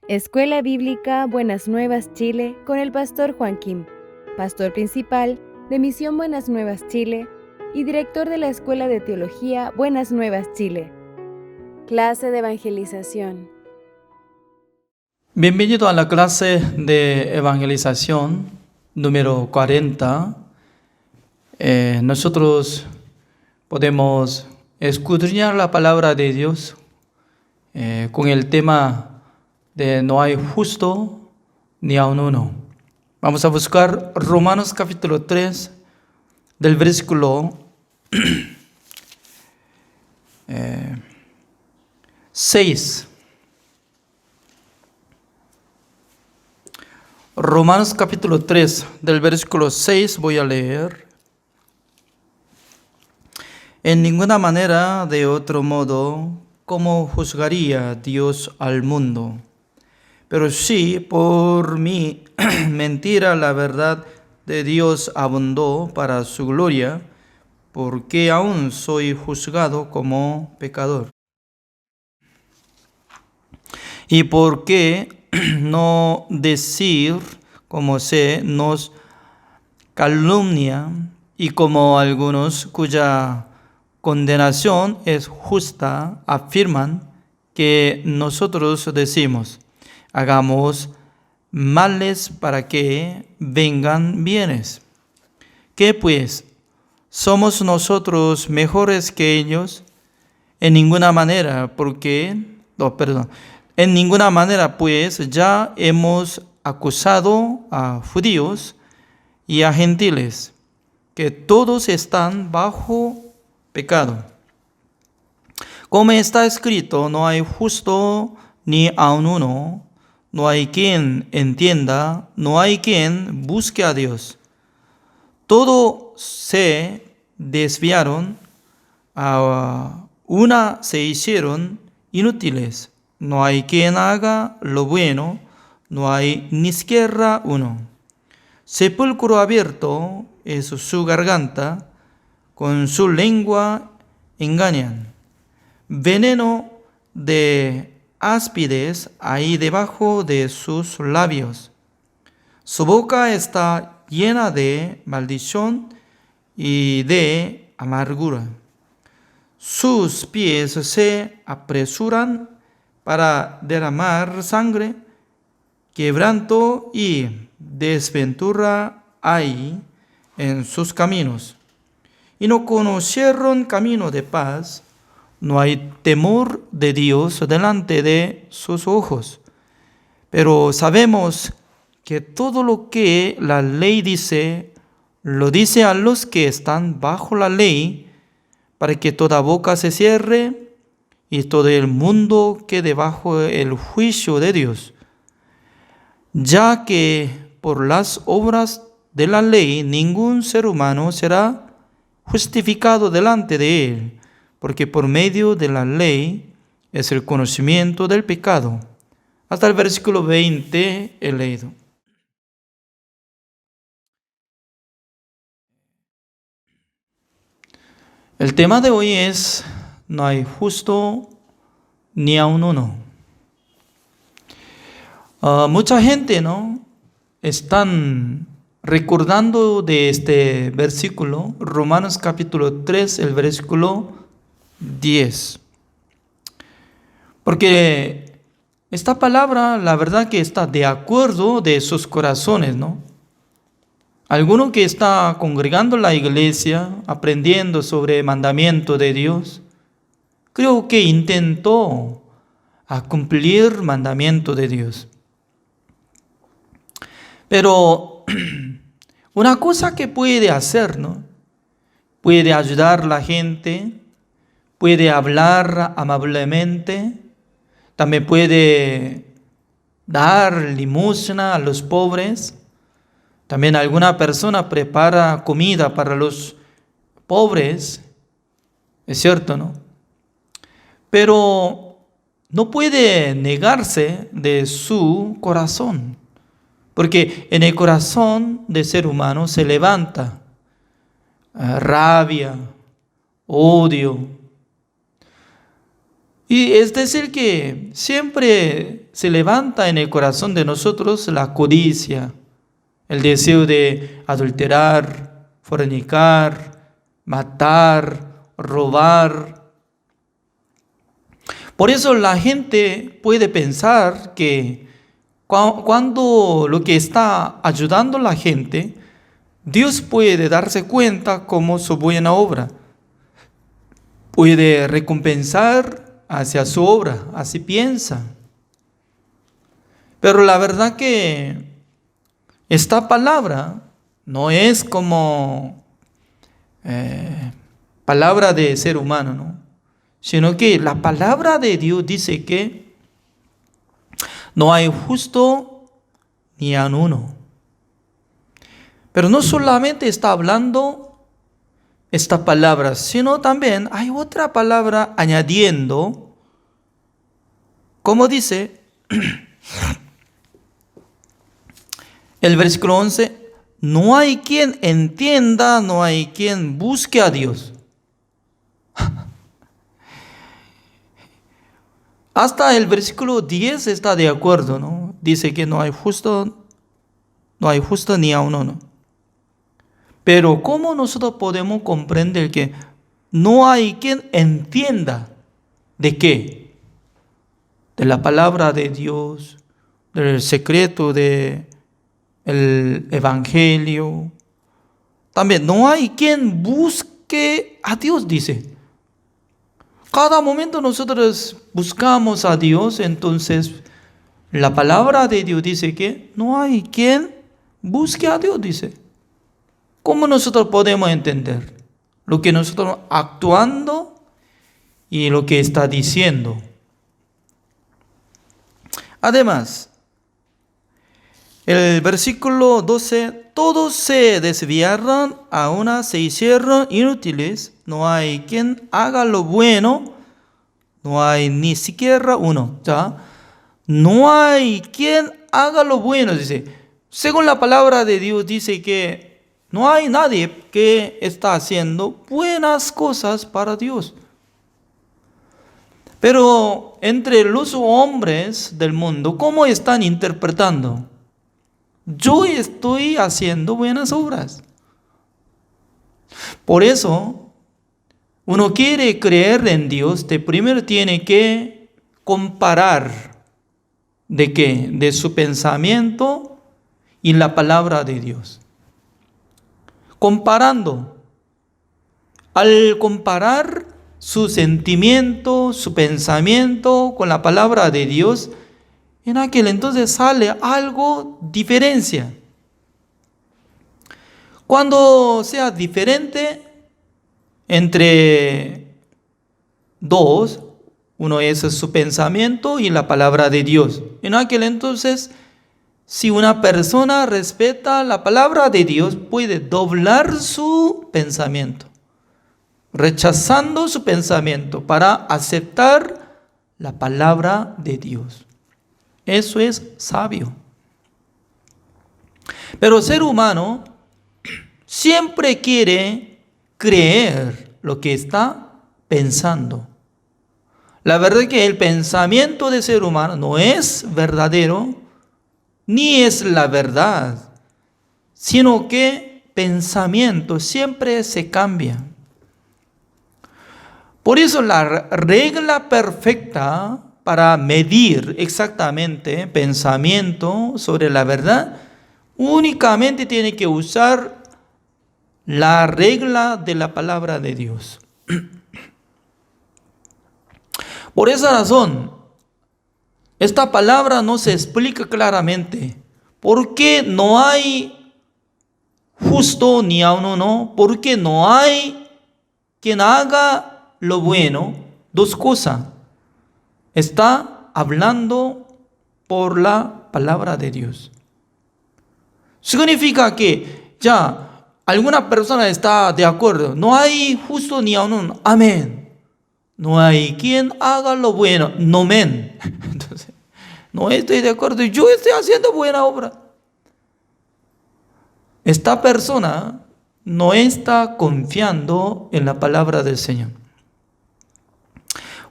Escuela Bíblica Buenas Nuevas Chile con el pastor Juan Kim, pastor principal de Misión Buenas Nuevas Chile y director de la Escuela de Teología Buenas Nuevas Chile. Clase de evangelización. Bienvenido a la clase de evangelización número 40. Nosotros podemos escudriñar la palabra de Dios con el tema de no hay justo ni aun uno. Vamos a buscar Romanos capítulo 3 del versículo 6. Romanos capítulo 3 del versículo 6 voy a leer. En ninguna manera de otro modo, ¿cómo juzgaría Dios al mundo? Pero si por mi mentira la verdad de Dios abundó para su gloria, porque aún soy juzgado como pecador. Y por qué no decir, como se nos calumnia, y como algunos cuya condenación es justa afirman que nosotros decimos, hagamos males para que vengan bienes. ¿Qué pues? ¿Somos nosotros mejores que ellos? En ninguna manera, En ninguna manera, pues ya hemos acusado a judíos y a gentiles, que todos están bajo pecado. Como está escrito, no hay justo ni aun uno, no hay quien entienda, no hay quien busque a Dios. Todos se desviaron, a una se hicieron inútiles. No hay quien haga lo bueno, no hay ni siquiera uno. Sepulcro abierto es su garganta, con su lengua engañan. Veneno de áspides hay debajo de sus labios. Su boca está llena de maldición y de amargura. Sus pies se apresuran para derramar sangre, quebranto y desventura hay en sus caminos. Y no conocieron camino de paz, no hay temor de Dios delante de sus ojos. Pero sabemos que todo lo que la ley dice, lo dice a los que están bajo la ley, para que toda boca se cierre y todo el mundo quede bajo el juicio de Dios. Ya que por las obras de la ley ningún ser humano será justificado delante de él, porque por medio de la ley es el conocimiento del pecado. Hasta el versículo 20 he leído. El tema de hoy es, no hay justo ni aun uno. Mucha gente, están recordando de este versículo, Romanos capítulo 3, el versículo 10. Porque esta palabra, la verdad que está de acuerdo de sus corazones, Alguno que está congregando la iglesia, aprendiendo sobre el mandamiento de Dios, creo que intentó cumplir el mandamiento de Dios. Pero una cosa que puede hacer, puede ayudar a la gente, puede hablar amablemente, también puede dar limosna a los pobres. También alguna persona prepara comida para los pobres, es cierto, Pero no puede negarse de su corazón, porque en el corazón del ser humano se levanta rabia, odio, Y es decir que siempre se levanta en el corazón de nosotros la codicia, el deseo de adulterar, fornicar, matar, robar. Por eso la gente puede pensar que cuando lo que está ayudando a la gente, Dios puede darse cuenta como su buena obra, puede recompensar hacia su obra, así piensa. Pero la verdad que esta palabra no es como palabra de ser humano, ¿no? Sino que la palabra de Dios dice que no hay justo ni aun uno. Pero no solamente está hablando esta palabra, sino también hay otra palabra añadiendo, como dice el versículo 11, no hay quien entienda, no hay quien busque a Dios. Hasta el versículo 10 está de acuerdo, ¿no? Dice que no hay justo ni a uno, ¿no? Pero ¿cómo nosotros podemos comprender que no hay quien entienda de qué? De la palabra de Dios, del secreto del evangelio. También no hay quien busque a Dios, dice. Cada momento nosotros buscamos a Dios, entonces la palabra de Dios dice que no hay quien busque a Dios, dice. ¿Cómo nosotros podemos entender lo que nosotros actuando y lo que está diciendo? Además, el versículo 12, todos se desviaron, a una se hicieron inútiles, no hay quien haga lo bueno, no hay ni siquiera uno. ¿Ya? No hay quien haga lo bueno, dice. Según la palabra de Dios dice que no hay nadie que está haciendo buenas cosas para Dios. Pero entre los hombres del mundo, ¿cómo están interpretando? Yo estoy haciendo buenas obras. Por eso, uno quiere creer en Dios, primero tiene que comparar. ¿De qué? De su pensamiento y la palabra de Dios. Comparando. Al comparar su sentimiento, su pensamiento con la palabra de Dios, en aquel entonces sale algo diferencia. Cuando sea diferente entre dos, uno es su pensamiento y la palabra de Dios. En aquel entonces, si una persona respeta la palabra de Dios, puede doblar su pensamiento, rechazando su pensamiento para aceptar la palabra de Dios. Eso es sabio. Pero el ser humano siempre quiere creer lo que está pensando. La verdad es que el pensamiento del ser humano no es verdadero, ni es la verdad, sino que pensamiento siempre se cambia. Por eso la regla perfecta para medir exactamente pensamiento sobre la verdad, únicamente tiene que usar la regla de la palabra de Dios. Por esa razón, esta palabra no se explica claramente. ¿Por qué no hay justo ni a uno no? ¿Por qué no hay quien haga lo bueno? Dos cosas. Está hablando por la palabra de Dios. Significa que ya alguna persona está de acuerdo. No hay justo ni a uno. Amén. No hay quien haga lo bueno. No men. Entonces, no estoy de acuerdo. Yo estoy haciendo buena obra. Esta persona no está confiando en la palabra del Señor.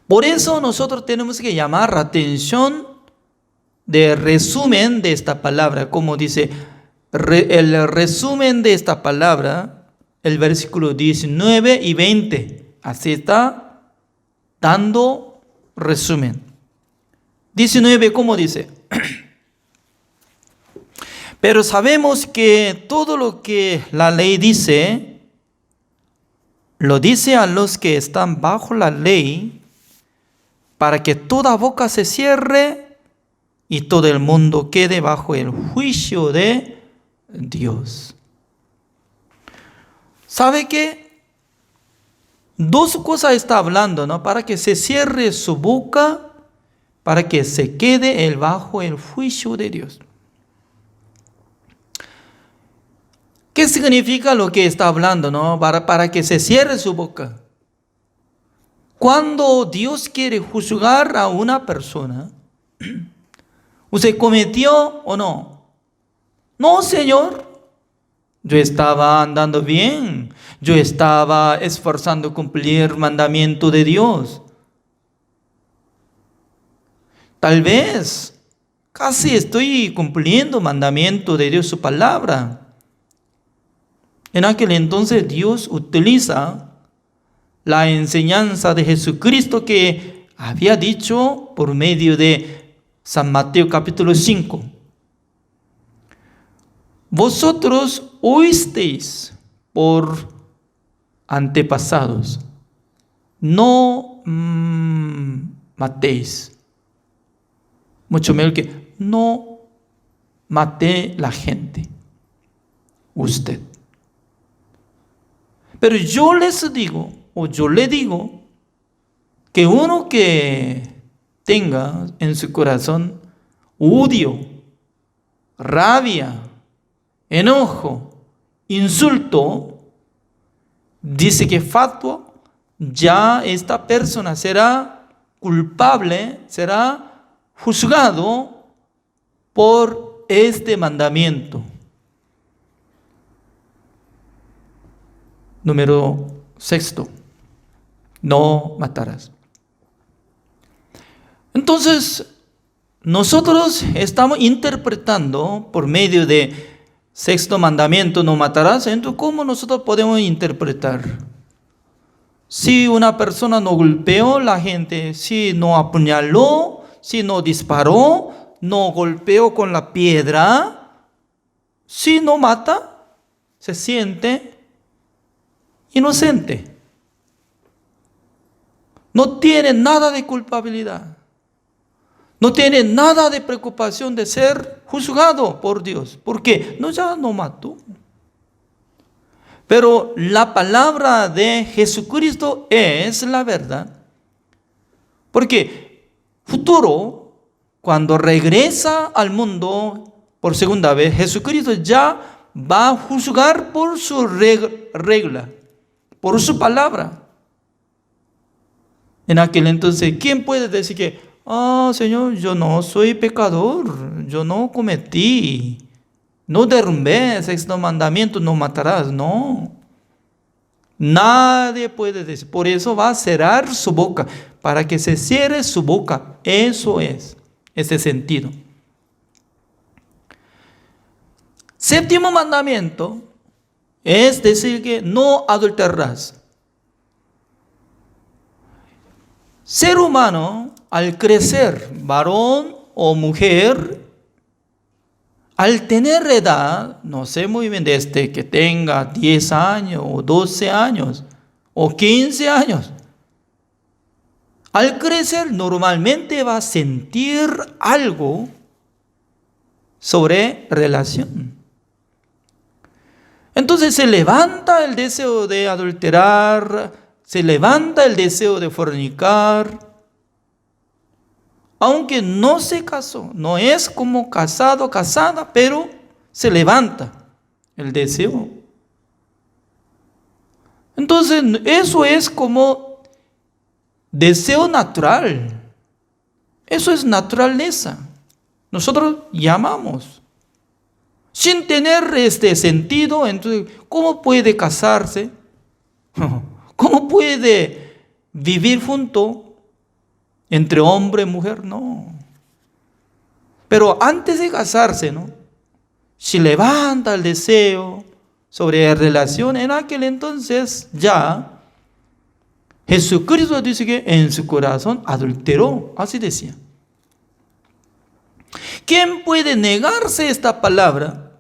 Por eso nosotros tenemos que llamar la atención del resumen de esta palabra, como dice el resumen de esta palabra, el versículo 19 y 20. Así está dando resumen. 19, ¿cómo dice? Pero sabemos que todo lo que la ley dice, lo dice a los que están bajo la ley, para que toda boca se cierre y todo el mundo quede bajo el juicio de Dios. ¿Sabe qué? Dos cosas está hablando, ¿no? Para que se cierre su boca, para que se quede bajo el juicio de Dios. ¿Qué significa lo que está hablando, no? Para que se cierre su boca. Cuando Dios quiere juzgar a una persona, ¿usted cometió o no? No, Señor. Yo estaba andando bien. Yo estaba esforzando cumplir el mandamiento de Dios. Tal vez casi estoy cumpliendo el mandamiento de Dios, su palabra. En aquel entonces Dios utiliza la enseñanza de Jesucristo que había dicho por medio de San Mateo capítulo 5. Vosotros oísteis por antepasados, no matéis. Mucho mejor que no mate la gente, usted. Pero yo les digo, o yo le digo, que uno que tenga en su corazón odio, rabia, enojo, insulto, dice que fatwa, ya esta persona será culpable, será juzgado por este mandamiento. Número 6. No matarás. Entonces, nosotros estamos interpretando por medio de 6º mandamiento, no matarás. Entonces, ¿cómo nosotros podemos interpretar? Si una persona no golpeó a la gente, si no apuñaló, si no disparó, no golpeó con la piedra, si no mata, se siente inocente. No tiene nada de culpabilidad. No tiene nada de preocupación de ser juzgado por Dios. ¿Por qué? No, ya no mató. Pero la palabra de Jesucristo es la verdad. Porque futuro, cuando regresa al mundo por segunda vez, Jesucristo ya va a juzgar por su regla, por su palabra. En aquel entonces, ¿quién puede decir que, Señor, yo no soy pecador, yo no cometí, no derrumbé el 6º mandamiento, no matarás? No. Nadie puede decir. Por eso va a cerrar su boca, para que se cierre su boca. Eso es, ese sentido. 7º mandamiento es decir que no adulterarás. Ser humano, al crecer, varón o mujer, al tener edad, no sé muy bien, desde que tenga 10 años o 12 años o 15 años, al crecer normalmente va a sentir algo sobre relación. Entonces se levanta el deseo de adulterar, se levanta el deseo de fornicar, aunque no se casó, no es como casado, casada, pero se levanta el deseo. Entonces eso es como deseo natural, eso es naturaleza. Nosotros llamamos. Sin tener este sentido, entonces, ¿cómo puede casarse? ¿Cómo puede vivir junto? Entre hombre y mujer, no. Pero antes de casarse, ¿no? Si levanta el deseo sobre relación, en aquel entonces ya Jesucristo dice que en su corazón adulteró, así decía. ¿Quién puede negarse esta palabra?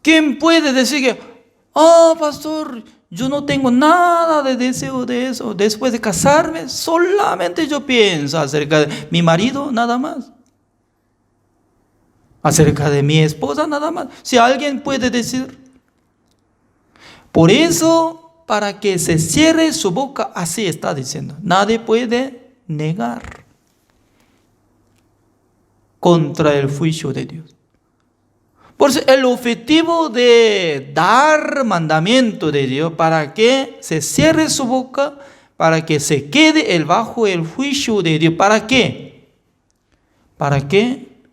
¿Quién puede decir que, pastor, yo no tengo nada de deseo de eso? Después de casarme, solamente yo pienso acerca de mi marido, nada más. Acerca de mi esposa, nada más. Si alguien puede decir. Por eso, para que se cierre su boca, así está diciendo. Nadie puede negar contra el juicio de Dios. Por eso el objetivo de dar mandamiento de Dios, para que se cierre su boca, para que se quede bajo el juicio de Dios. ¿Para qué? Para que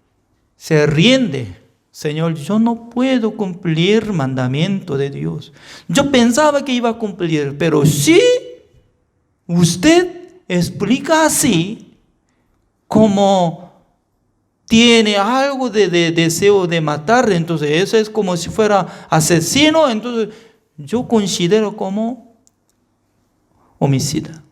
se rinde. Señor, yo no puedo cumplir mandamiento de Dios. Yo pensaba que iba a cumplir, pero si usted explica así, como tiene algo de deseo de matar, entonces eso es como si fuera asesino, entonces yo considero como homicida.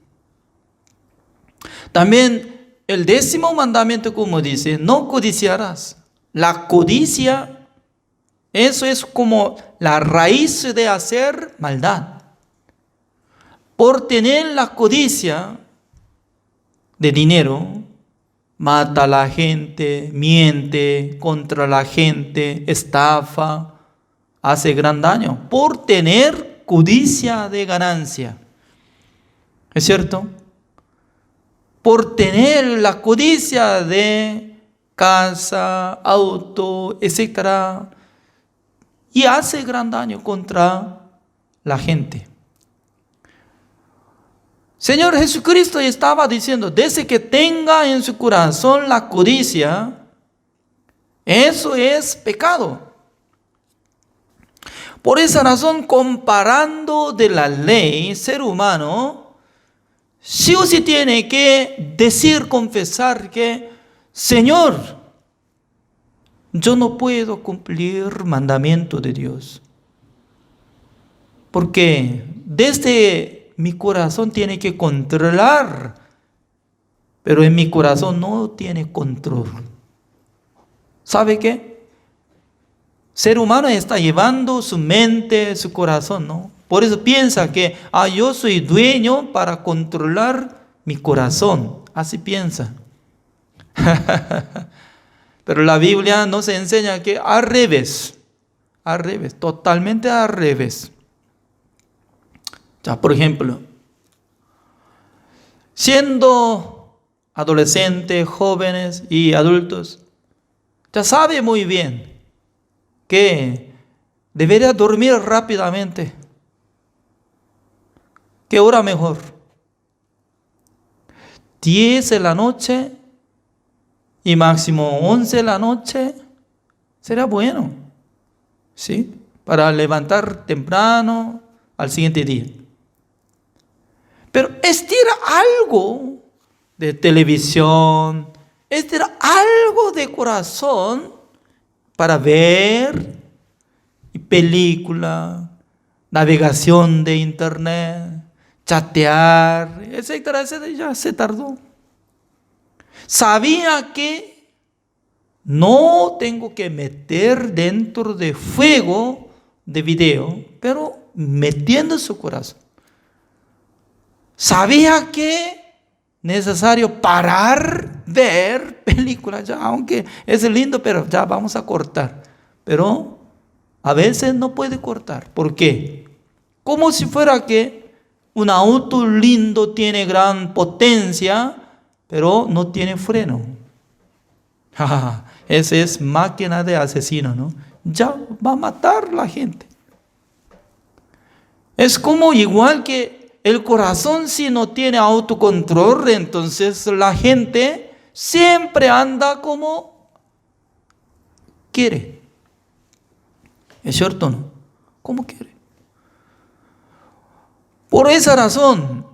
También el 10º mandamiento, como dice, no codiciarás. La codicia, eso es como la raíz de hacer maldad. Por tener la codicia de dinero, mata a la gente, miente contra la gente, estafa, hace gran daño. Por tener codicia de ganancia. ¿Es cierto? Por tener la codicia de casa, auto, etc. Y hace gran daño contra la gente. Señor Jesucristo estaba diciendo, desde que tenga en su corazón la codicia, eso es pecado. Por esa razón, comparando de la ley, ser humano, sí o sí tiene que decir, confesar que, Señor, yo no puedo cumplir mandamiento de Dios. Porque desde mi corazón tiene que controlar, pero en mi corazón no tiene control. ¿Sabe qué? Ser humano está llevando su mente, su corazón, ¿no? Por eso piensa que, yo soy dueño para controlar mi corazón. Así piensa. Pero la Biblia nos enseña que al revés, totalmente al revés. Ya, por ejemplo, siendo adolescentes, jóvenes y adultos, ya sabe muy bien que debería dormir rápidamente. ¿Qué hora mejor? 10 de la noche y máximo 11 de la noche será bueno, ¿sí? Para levantar temprano al siguiente día. Pero estira algo de televisión, estira algo de corazón para ver película, navegación de internet, chatear, etcétera, etcétera. Ya se tardó. Sabía que no tengo que meter dentro de fuego de video, pero metiendo su corazón. Sabía que necesario parar, ver películas, ya, aunque es lindo, pero ya vamos a cortar. Pero a veces no puede cortar. ¿Por qué? Como si fuera que un auto lindo tiene gran potencia, pero no tiene freno. Esa es máquina de asesino, ¿no? Ya va a matar a la gente. Es como igual que el corazón, si no tiene autocontrol, entonces la gente siempre anda como quiere. ¿Es cierto o no? ¿Cómo quiere? Por esa razón,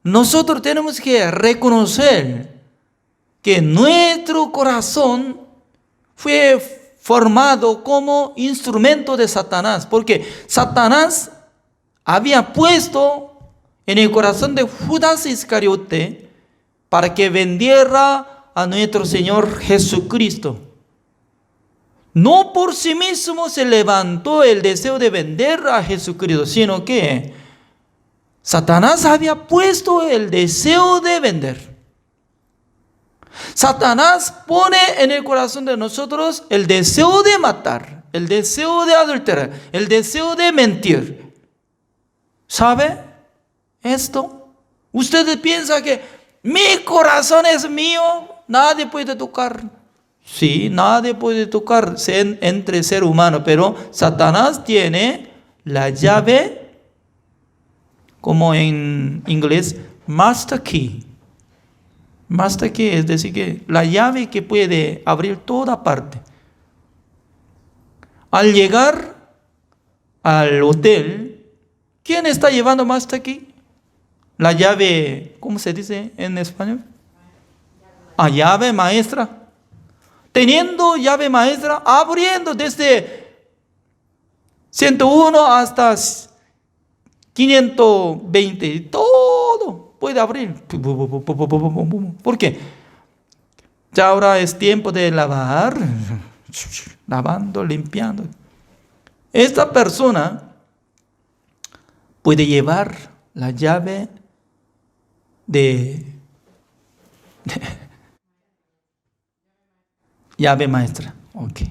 nosotros tenemos que reconocer que nuestro corazón fue formado como instrumento de Satanás, porque Satanás había puesto en el corazón de Judas Iscariote para que vendiera a nuestro Señor Jesucristo. No por sí mismo se levantó el deseo de vender a Jesucristo, sino que Satanás había puesto el deseo de vender. Satanás pone en el corazón de nosotros el deseo de matar, el deseo de adulterar, el deseo de mentir. ¿Sabe esto? Ustedes piensan que mi corazón es mío, nadie puede tocar. Sí, nadie puede tocar entre ser humano, pero Satanás tiene la llave, como en inglés, master key. Master key es decir, que la llave que puede abrir toda parte. Al llegar al hotel, ¿quién está llevando master key? La llave, ¿cómo se dice en español? Llave maestra. Teniendo llave maestra, abriendo desde 101 hasta 520, todo puede abrir. ¿Por qué? Ya ahora es tiempo de lavar, lavando, limpiando. Esta persona puede llevar la llave de llave maestra. Ok.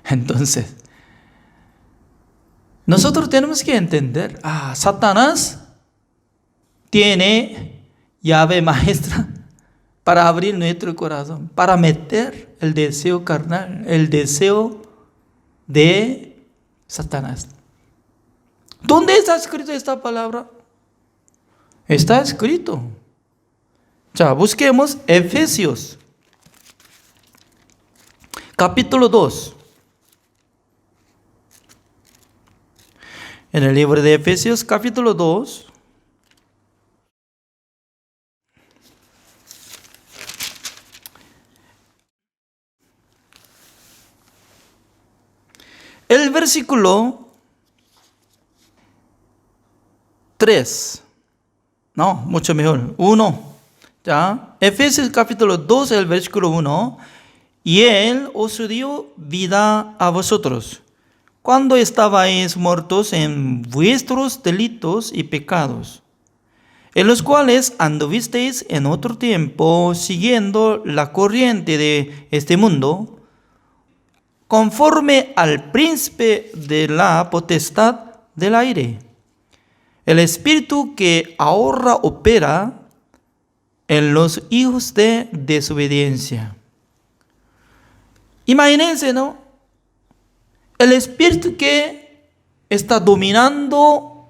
Entonces, nosotros tenemos que entender, Satanás tiene llave maestra para abrir nuestro corazón, para meter el deseo carnal, el deseo de Satanás. ¿Dónde está escrito esta palabra? Está escrito. Ya, busquemos Efesios capítulo 2. En el libro de Efesios capítulo 2. El versículo 3. No, mucho mejor. 1. ¿Ya? Efesios capítulo 2, el versículo 1. Y Él os dio vida a vosotros, cuando estabais muertos en vuestros delitos y pecados, en los cuales anduvisteis en otro tiempo, siguiendo la corriente de este mundo, conforme al príncipe de la potestad del aire, el espíritu que ahora opera en los hijos de desobediencia. Imagínense, ¿no? El espíritu que está dominando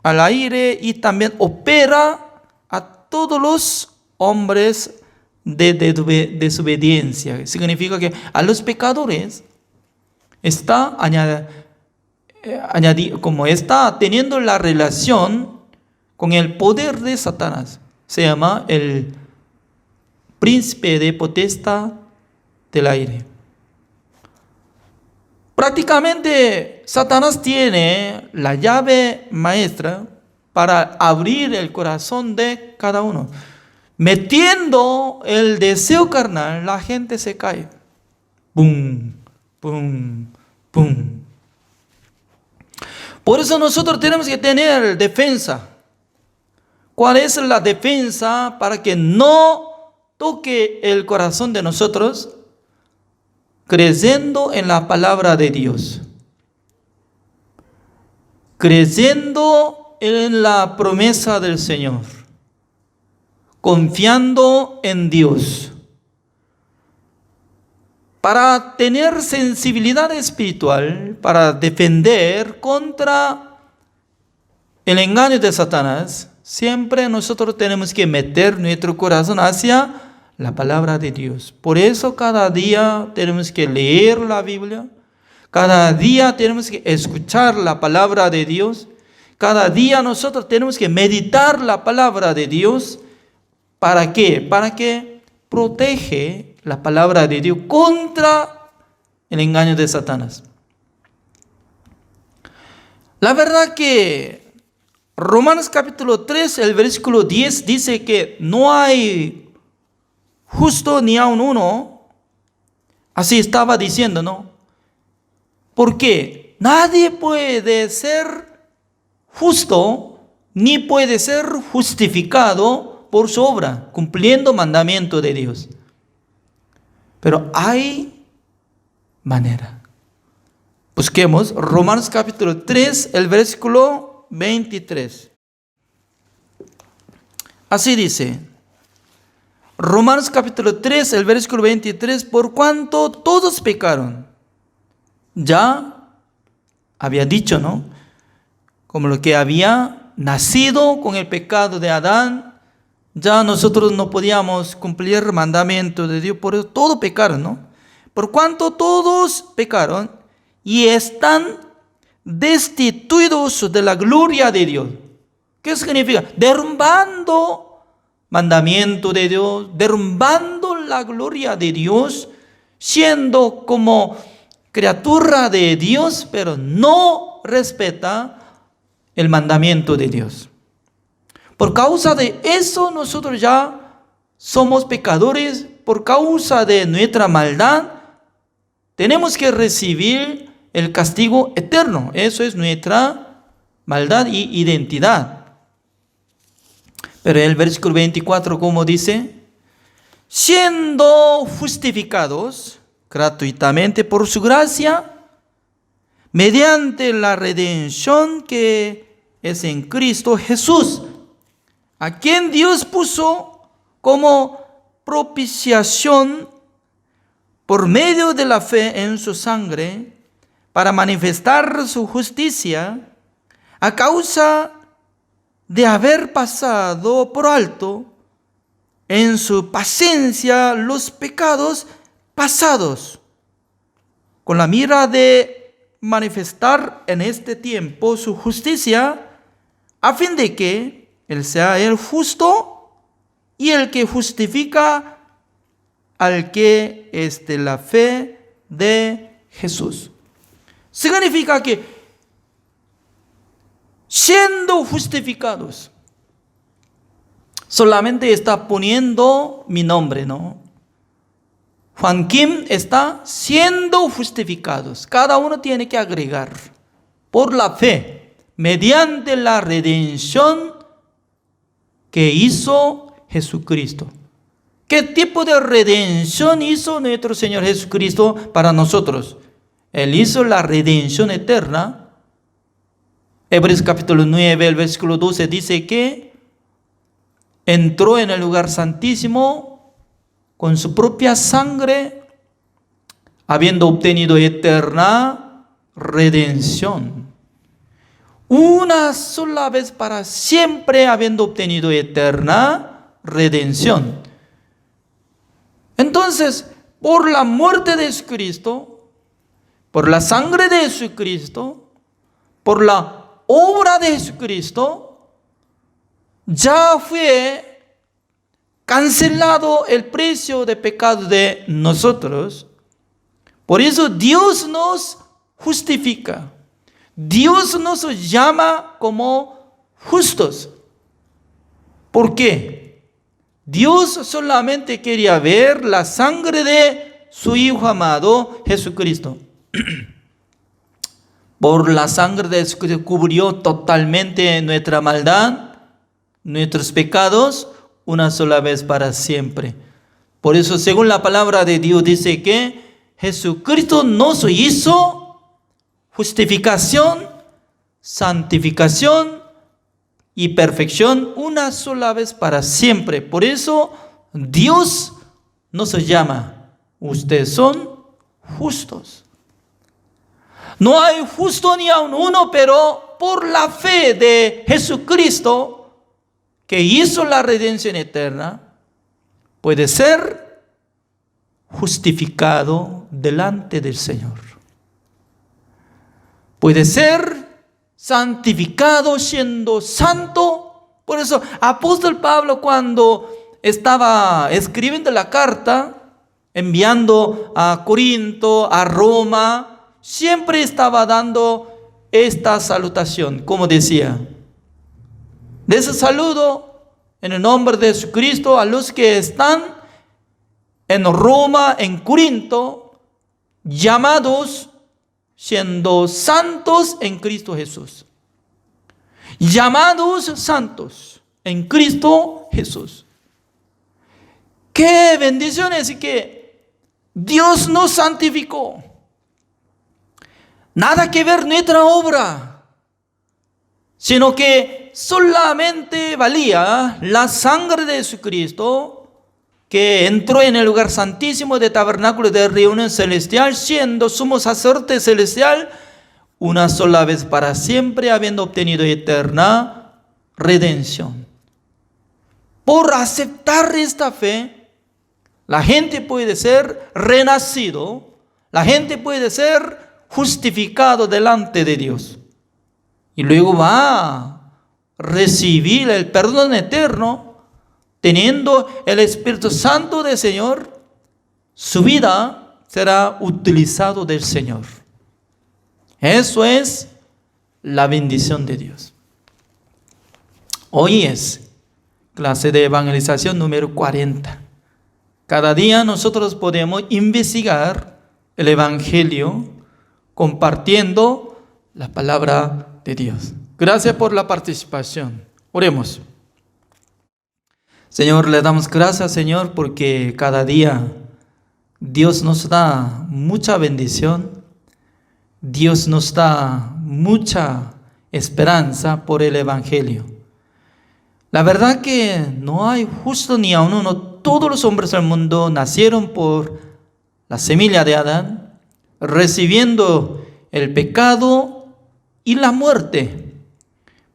al aire y también opera a todos los hombres de desobediencia. Significa que a los pecadores está como está teniendo la relación con el poder de Satanás. Se llama el príncipe de potestad del aire. Prácticamente Satanás tiene la llave maestra para abrir el corazón de cada uno. Metiendo el deseo carnal, la gente se cae. Pum, pum, pum. Por eso nosotros tenemos que tener defensa. ¿Cuál es la defensa para que no toque el corazón de nosotros? Creyendo en la palabra de Dios, creyendo en la promesa del Señor, confiando en Dios, para tener sensibilidad espiritual, para defender contra el engaño de Satanás. Siempre nosotros tenemos que meter nuestro corazón hacia la palabra de Dios. Por eso cada día tenemos que leer la Biblia. Cada día tenemos que escuchar la palabra de Dios. Cada día nosotros tenemos que meditar la palabra de Dios. ¿Para qué? Para que protege la palabra de Dios contra el engaño de Satanás. La verdad que Romanos capítulo 3, el versículo 10 dice que no hay justo ni aun uno. Así estaba diciendo, ¿no? Porque nadie puede ser justo ni puede ser justificado por su obra, cumpliendo mandamiento de Dios. Pero hay manera. Busquemos Romanos capítulo 3, el versículo 23. Así dice, Romanos capítulo 3, el versículo 23, por cuanto todos pecaron. Ya había dicho, ¿no? Como lo que había nacido con el pecado de Adán, ya nosotros no podíamos cumplir el mandamiento de Dios, por eso todos pecaron, ¿no? Por cuanto todos pecaron y están destituidos de la gloria de Dios. ¿Qué significa? Derrumbando mandamiento de Dios, derrumbando la gloria de Dios, siendo como criatura de Dios, pero no respeta el mandamiento de Dios. Por causa de eso nosotros ya somos pecadores. Por causa de nuestra maldad tenemos que recibir el castigo eterno. Eso es nuestra maldad y identidad. Pero el versículo 24, como dice, siendo justificados gratuitamente por su gracia, mediante la redención que es en Cristo Jesús, a quien Dios puso como propiciación por medio de la fe en su sangre, para manifestar su justicia, a causa de haber pasado por alto en su paciencia los pecados pasados, con la mira de manifestar en este tiempo su justicia, a fin de que Él sea el justo y el que justifica al que es de la fe de Jesús. Significa que siendo justificados, solamente está poniendo mi nombre, ¿no? Juan Kim está siendo justificados. Cada uno tiene que agregar por la fe, mediante la redención que hizo Jesucristo. ¿Qué tipo de redención hizo nuestro Señor Jesucristo para nosotros? Él hizo la redención eterna. Hebreos capítulo 9, el versículo 12 dice que entró en el lugar santísimo con su propia sangre, habiendo obtenido eterna redención. Una sola vez para siempre, habiendo obtenido eterna redención. Entonces, por la muerte de Jesucristo, por la sangre de Jesucristo, por la obra de Jesucristo, ya fue cancelado el precio de pecado de nosotros. Por eso Dios nos justifica. Dios nos llama como justos. ¿Por qué? Dios solamente quería ver la sangre de su Hijo amado Jesucristo. Por la sangre de Jesucristo cubrió totalmente nuestra maldad, nuestros pecados, una sola vez para siempre. Por eso, según la palabra de Dios, dice que Jesucristo nos hizo justificación, santificación y perfección una sola vez para siempre. Por eso, Dios nos llama, ustedes son justos. No hay justo ni aun uno, pero por la fe de Jesucristo, que hizo la redención eterna, puede ser justificado delante del Señor. Puede ser santificado, siendo santo. Por eso, apóstol Pablo, cuando estaba escribiendo la carta, enviando a Corinto, a Roma, siempre estaba dando esta salutación, como decía: de ese saludo en el nombre de Jesucristo a los que están en Roma, en Corinto, llamados siendo santos en Cristo Jesús. Llamados santos en Cristo Jesús. ¡Qué bendiciones! Y que Dios nos santificó. Nada que ver nuestra obra, sino que solamente valía la sangre de Jesucristo, que entró en el lugar santísimo de tabernáculo de reunión celestial, siendo sumo sacerdote celestial una sola vez para siempre, habiendo obtenido eterna redención. Por aceptar esta fe, la gente puede ser renacido, la gente puede ser justificado delante de Dios. Y luego va a recibir el perdón eterno, teniendo el Espíritu Santo del Señor. Su vida será utilizado del Señor. Eso es la bendición de Dios. Hoy es clase de evangelización número 40. Cada día nosotros podemos investigar el Evangelio compartiendo la palabra de Dios. Gracias por la participación. Oremos. Señor, le damos gracias, Señor, porque cada día Dios nos da mucha bendición. Dios nos da mucha esperanza por el Evangelio. La verdad que no hay justo ni aun uno. Todos los hombres del mundo nacieron por la semilla de Adán, recibiendo el pecado y la muerte.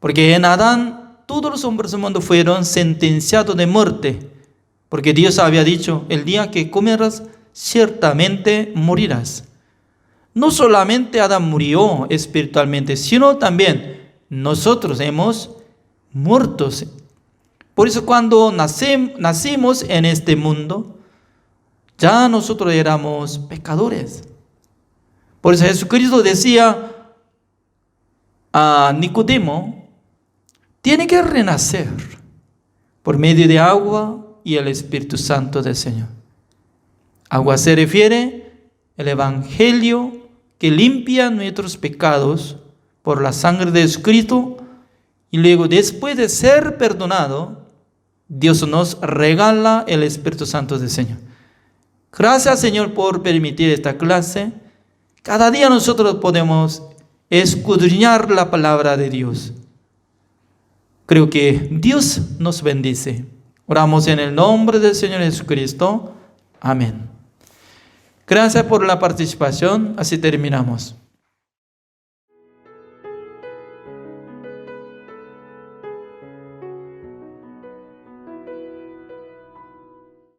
Porque en Adán todos los hombres del mundo fueron sentenciados de muerte. Porque Dios había dicho: el día que comerás, ciertamente morirás. No solamente Adán murió espiritualmente, sino también nosotros hemos muerto. Por eso cuando nacimos en este mundo, ya nosotros éramos pecadores. Por eso Jesucristo decía a Nicodemo: tiene que renacer por medio de agua y el Espíritu Santo del Señor. Agua se refiere al Evangelio que limpia nuestros pecados por la sangre de Jesucristo, y luego, después de ser perdonado, Dios nos regala el Espíritu Santo del Señor. Gracias, Señor, por permitir esta clase. Cada día nosotros podemos escudriñar la palabra de Dios. Creo que Dios nos bendice. Oramos en el nombre del Señor Jesucristo. Amén. Gracias por la participación. Así terminamos.